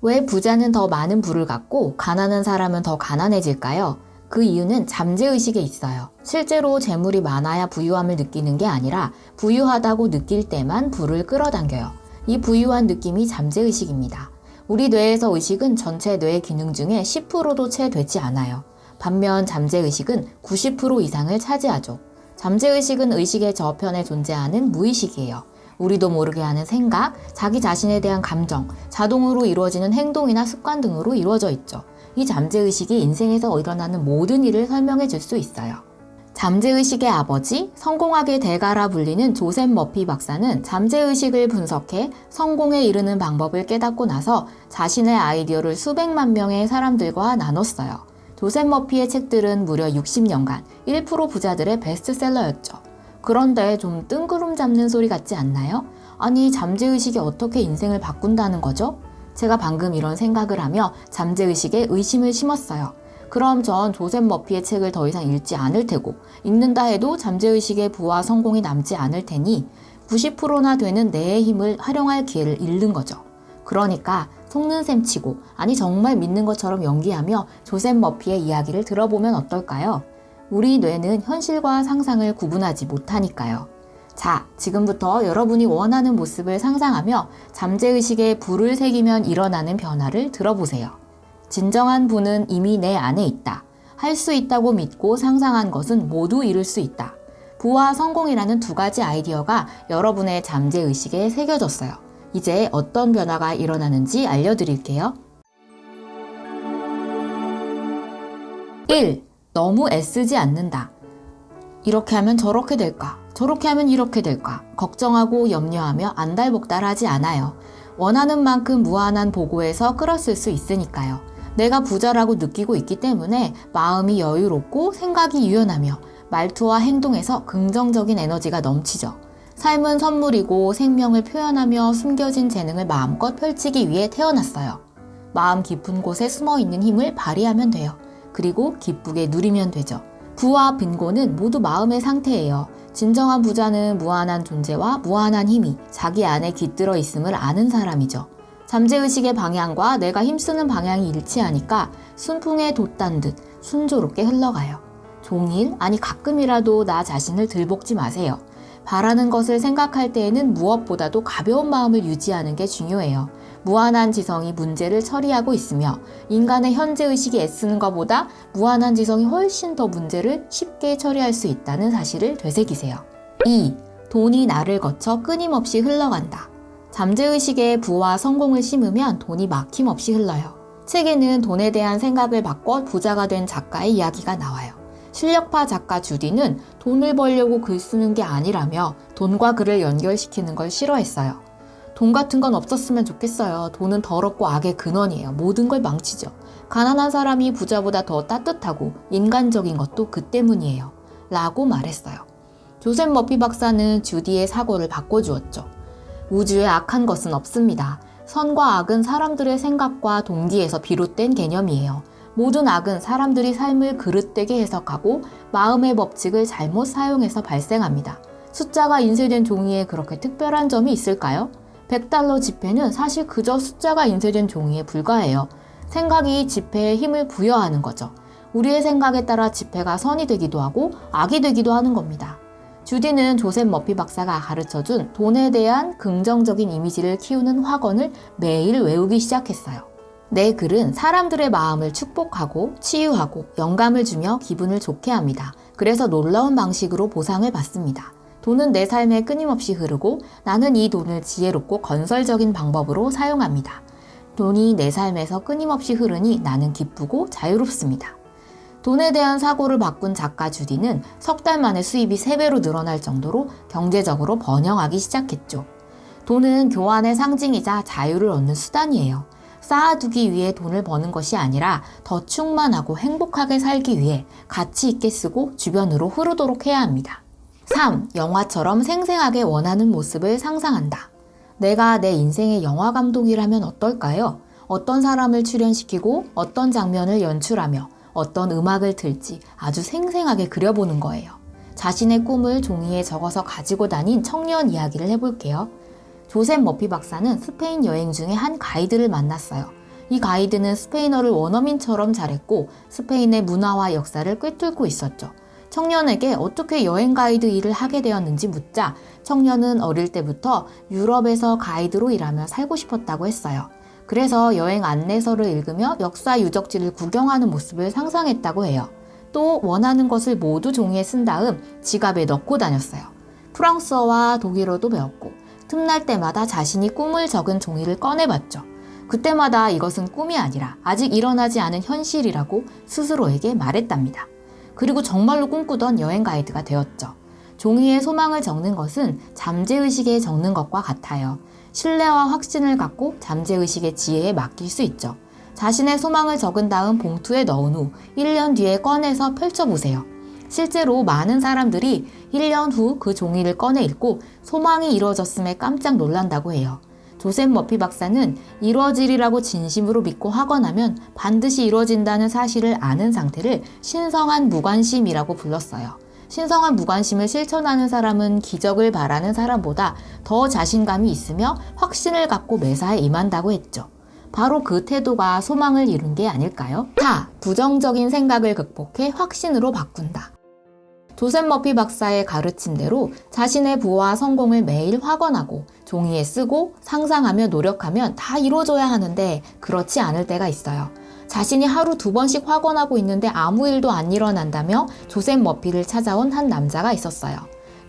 왜 부자는 더 많은 부를 갖고 가난한 사람은 더 가난해질까요? 그 이유는 잠재의식에 있어요. 실제로 재물이 많아야 부유함을 느끼는 게 아니라 부유하다고 느낄 때만 부를 끌어당겨요. 이 부유한 느낌이 잠재의식입니다. 우리 뇌에서 의식은 전체 뇌 기능 중에 10%도 채 되지 않아요. 반면 잠재의식은 90% 이상을 차지하죠. 잠재의식은 의식의 저편에 존재하는 무의식이에요. 우리도 모르게 하는 생각, 자기 자신에 대한 감정, 자동으로 이루어지는 행동이나 습관 등으로 이루어져 있죠. 이 잠재의식이 인생에서 일어나는 모든 일을 설명해 줄 수 있어요. 잠재의식의 아버지, 성공학의 대가라 불리는 조셉 머피 박사는 잠재의식을 분석해 성공에 이르는 방법을 깨닫고 나서 자신의 아이디어를 수백만 명의 사람들과 나눴어요. 조셉 머피의 책들은 무려 60년간 1% 부자들의 베스트셀러였죠. 그런데 좀 뜬구름 잡는 소리 같지 않나요? 아니, 잠재의식이 어떻게 인생을 바꾼다는 거죠? 제가 방금 이런 생각을 하며 잠재의식에 의심을 심었어요. 그럼 전 조셉 머피의 책을 더 이상 읽지 않을 테고, 읽는다 해도 잠재의식의 부와 성공이 남지 않을 테니 90%나 되는 내의 힘을 활용할 기회를 잃는 거죠. 그러니까 속는 셈 치고, 아니 정말 믿는 것처럼 연기하며 조셉 머피의 이야기를 들어보면 어떨까요? 우리 뇌는 현실과 상상을 구분하지 못하니까요. 자, 지금부터 여러분이 원하는 모습을 상상하며 잠재의식에 불을 새기면 일어나는 변화를 들어보세요. 진정한 부는 이미 내 안에 있다. 할 수 있다고 믿고 상상한 것은 모두 이룰 수 있다. 부와 성공이라는 두 가지 아이디어가 여러분의 잠재의식에 새겨졌어요. 이제 어떤 변화가 일어나는지 알려드릴게요. 1. 너무 애쓰지 않는다. 이렇게 하면 저렇게 될까? 저렇게 하면 이렇게 될까? 걱정하고 염려하며 안달복달하지 않아요. 원하는 만큼 무한한 보고에서 끌었을 수 있으니까요. 내가 부자라고 느끼고 있기 때문에 마음이 여유롭고 생각이 유연하며 말투와 행동에서 긍정적인 에너지가 넘치죠. 삶은 선물이고 생명을 표현하며 숨겨진 재능을 마음껏 펼치기 위해 태어났어요. 마음 깊은 곳에 숨어있는 힘을 발휘하면 돼요. 그리고 기쁘게 누리면 되죠. 부와 빈곤은 모두 마음의 상태예요. 진정한 부자는 무한한 존재와 무한한 힘이 자기 안에 깃들어 있음을 아는 사람이죠. 잠재의식의 방향과 내가 힘쓰는 방향이 일치하니까 순풍에 돛단 듯 순조롭게 흘러가요. 종일, 아니 가끔이라도 나 자신을 들볶지 마세요. 바라는 것을 생각할 때에는 무엇보다도 가벼운 마음을 유지하는 게 중요해요. 무한한 지성이 문제를 처리하고 있으며 인간의 현재의식이 애쓰는 것보다 무한한 지성이 훨씬 더 문제를 쉽게 처리할 수 있다는 사실을 되새기세요. 2. 돈이 나를 거쳐 끊임없이 흘러간다. 잠재의식에 부와 성공을 심으면 돈이 막힘없이 흘러요. 책에는 돈에 대한 생각을 바꿔 부자가 된 작가의 이야기가 나와요. 실력파 작가 주디는 돈을 벌려고 글 쓰는 게 아니라며 돈과 글을 연결시키는 걸 싫어했어요. 돈 같은 건 없었으면 좋겠어요. 돈은 더럽고 악의 근원이에요. 모든 걸 망치죠. 가난한 사람이 부자보다 더 따뜻하고 인간적인 것도 그 때문이에요. 라고 말했어요. 조셉 머피 박사는 주디의 사고를 바꿔주었죠. 우주에 악한 것은 없습니다. 선과 악은 사람들의 생각과 동기에서 비롯된 개념이에요. 모든 악은 사람들이 삶을 그릇되게 해석하고 마음의 법칙을 잘못 사용해서 발생합니다. 숫자가 인쇄된 종이에 그렇게 특별한 점이 있을까요? 100달러 지폐는 사실 그저 숫자가 인쇄된 종이에 불과해요. 생각이 지폐에 힘을 부여하는 거죠. 우리의 생각에 따라 지폐가 선이 되기도 하고 악이 되기도 하는 겁니다. 주디는 조셉 머피 박사가 가르쳐준 돈에 대한 긍정적인 이미지를 키우는 학원을 매일 외우기 시작했어요. 내 글은 사람들의 마음을 축복하고 치유하고 영감을 주며 기분을 좋게 합니다. 그래서 놀라운 방식으로 보상을 받습니다. 돈은 내 삶에 끊임없이 흐르고 나는 이 돈을 지혜롭고 건설적인 방법으로 사용합니다. 돈이 내 삶에서 끊임없이 흐르니 나는 기쁘고 자유롭습니다. 돈에 대한 사고를 바꾼 작가 주디는 석 달 만에 수입이 3배로 늘어날 정도로 경제적으로 번영하기 시작했죠. 돈은 교환의 상징이자 자유를 얻는 수단이에요. 쌓아두기 위해 돈을 버는 것이 아니라 더 충만하고 행복하게 살기 위해 가치 있게 쓰고 주변으로 흐르도록 해야 합니다. 3. 영화처럼 생생하게 원하는 모습을 상상한다. 내가 내 인생의 영화 감독이라면 어떨까요? 어떤 사람을 출연시키고 어떤 장면을 연출하며 어떤 음악을 틀지 아주 생생하게 그려보는 거예요. 자신의 꿈을 종이에 적어서 가지고 다닌 청년 이야기를 해볼게요. 조셉 머피 박사는 스페인 여행 중에 한 가이드를 만났어요. 이 가이드는 스페인어를 원어민처럼 잘했고 스페인의 문화와 역사를 꿰뚫고 있었죠. 청년에게 어떻게 여행 가이드 일을 하게 되었는지 묻자 청년은 어릴 때부터 유럽에서 가이드로 일하며 살고 싶었다고 했어요. 그래서 여행 안내서를 읽으며 역사 유적지를 구경하는 모습을 상상했다고 해요. 또 원하는 것을 모두 종이에 쓴 다음 지갑에 넣고 다녔어요. 프랑스어와 독일어도 배웠고 틈날 때마다 자신이 꿈을 적은 종이를 꺼내봤죠. 그때마다 이것은 꿈이 아니라 아직 일어나지 않은 현실이라고 스스로에게 말했답니다. 그리고 정말로 꿈꾸던 여행 가이드가 되었죠. 종이에 소망을 적는 것은 잠재의식에 적는 것과 같아요. 신뢰와 확신을 갖고 잠재의식의 지혜에 맡길 수 있죠. 자신의 소망을 적은 다음 봉투에 넣은 후 1년 뒤에 꺼내서 펼쳐보세요. 실제로 많은 사람들이 1년 후 그 종이를 꺼내 읽고 소망이 이루어졌음에 깜짝 놀란다고 해요. 조셉 머피 박사는 이루어지리라고 진심으로 믿고 확언하면 반드시 이루어진다는 사실을 아는 상태를 신성한 무관심이라고 불렀어요. 신성한 무관심을 실천하는 사람은 기적을 바라는 사람보다 더 자신감이 있으며 확신을 갖고 매사에 임한다고 했죠. 바로 그 태도가 소망을 이룬 게 아닐까요? 부정적인 생각을 극복해 확신으로 바꾼다. 조셉 머피 박사의 가르침대로 자신의 부와 성공을 매일 확언하고 종이에 쓰고 상상하며 노력하면 다 이루어져야 하는데 그렇지 않을 때가 있어요. 자신이 하루 2번씩 확언하고 있는데 아무 일도 안 일어난다며 조셉 머피를 찾아온 한 남자가 있었어요.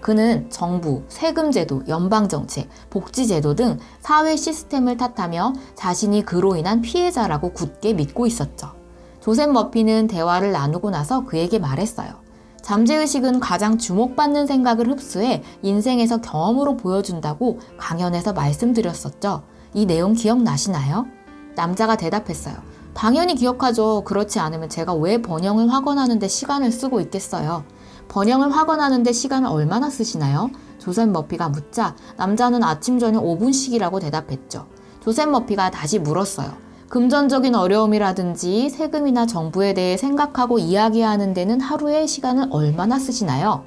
그는 정부, 세금제도, 연방정책, 복지제도 등 사회 시스템을 탓하며 자신이 그로 인한 피해자라고 굳게 믿고 있었죠. 조셉 머피는 대화를 나누고 나서 그에게 말했어요. 잠재의식은 가장 주목받는 생각을 흡수해 인생에서 경험으로 보여준다고 강연에서 말씀드렸었죠. 이 내용 기억나시나요? 남자가 대답했어요. 당연히 기억하죠. 그렇지 않으면 제가 왜 번영을 확언하는데 시간을 쓰고 있겠어요. 번영을 확언하는데 시간을 얼마나 쓰시나요? 조셉 머피가 묻자 남자는 아침 저녁 5분씩이라고 대답했죠. 조셉 머피가 다시 물었어요. 금전적인 어려움이라든지 세금이나 정부에 대해 생각하고 이야기하는 데는 하루에 시간을 얼마나 쓰시나요?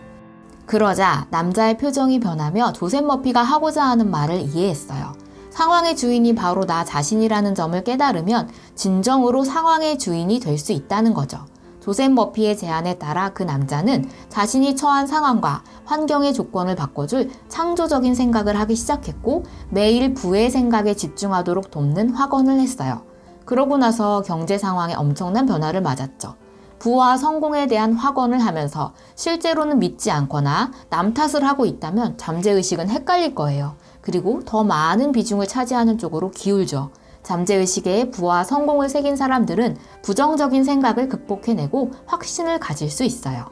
그러자 남자의 표정이 변하며 조셉 머피가 하고자 하는 말을 이해했어요. 상황의 주인이 바로 나 자신이라는 점을 깨달으면 진정으로 상황의 주인이 될 수 있다는 거죠. 조셉 머피의 제안에 따라 그 남자는 자신이 처한 상황과 환경의 조건을 바꿔줄 창조적인 생각을 하기 시작했고 매일 부의 생각에 집중하도록 돕는 확언을 했어요. 그러고 나서 경제 상황에 엄청난 변화를 맞았죠. 부와 성공에 대한 확언을 하면서 실제로는 믿지 않거나 남 탓을 하고 있다면 잠재의식은 헷갈릴 거예요. 그리고 더 많은 비중을 차지하는 쪽으로 기울죠. 잠재의식에 부와 성공을 새긴 사람들은 부정적인 생각을 극복해내고 확신을 가질 수 있어요.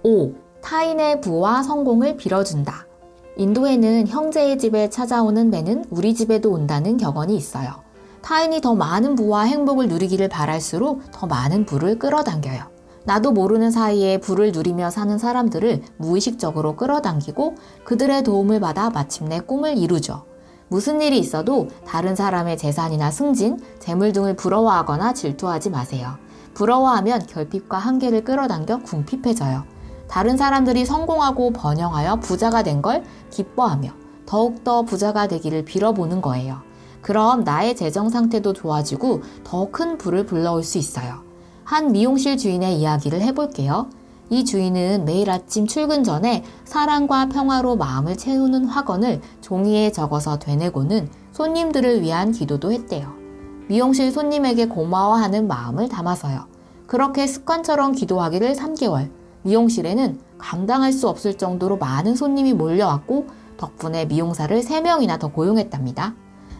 5. 타인의 부와 성공을 빌어준다. 인도에는 형제의 집에 찾아오는 매는 우리 집에도 온다는 격언이 있어요. 타인이 더 많은 부와 행복을 누리기를 바랄수록 더 많은 부를 끌어당겨요. 나도 모르는 사이에 부를 누리며 사는 사람들을 무의식적으로 끌어당기고 그들의 도움을 받아 마침내 꿈을 이루죠. 무슨 일이 있어도 다른 사람의 재산이나 승진, 재물 등을 부러워하거나 질투하지 마세요. 부러워하면 결핍과 한계를 끌어당겨 궁핍해져요. 다른 사람들이 성공하고 번영하여 부자가 된 걸 기뻐하며 더욱더 부자가 되기를 빌어보는 거예요. 그럼 나의 재정 상태도 좋아지고 더 큰 부를 불러올 수 있어요. 한 미용실 주인의 이야기를 해볼게요. 이 주인은 매일 아침 출근 전에 사랑과 평화로 마음을 채우는 확언을 종이에 적어서 되뇌고는 손님들을 위한 기도도 했대요. 미용실 손님에게 고마워하는 마음을 담아서요. 그렇게 습관처럼 기도하기를 3개월. 미용실에는 감당할 수 없을 정도로 많은 손님이 몰려왔고 덕분에 미용사를 3명이나 더 고용했답니다.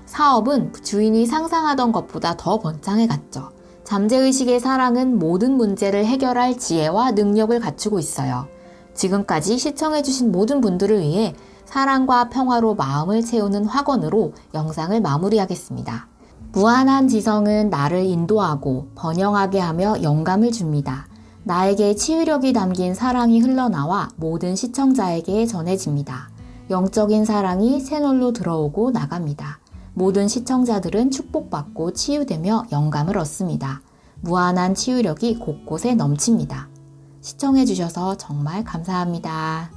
사업은 주인이 상상하던 것보다 더 번창해 갔죠. 잠재의식의 사랑은 모든 문제를 해결할 지혜와 능력을 갖추고 있어요. 지금까지 시청해주신 모든 분들을 위해 사랑과 평화로 마음을 채우는 확언으로 영상을 마무리하겠습니다. 무한한 지성은 나를 인도하고 번영하게 하며 영감을 줍니다. 나에게 치유력이 담긴 사랑이 흘러나와 모든 시청자에게 전해집니다. 영적인 사랑이 채널로 들어오고 나갑니다. 모든 시청자들은 축복받고 치유되며 영감을 얻습니다. 무한한 치유력이 곳곳에 넘칩니다. 시청해주셔서 정말 감사합니다.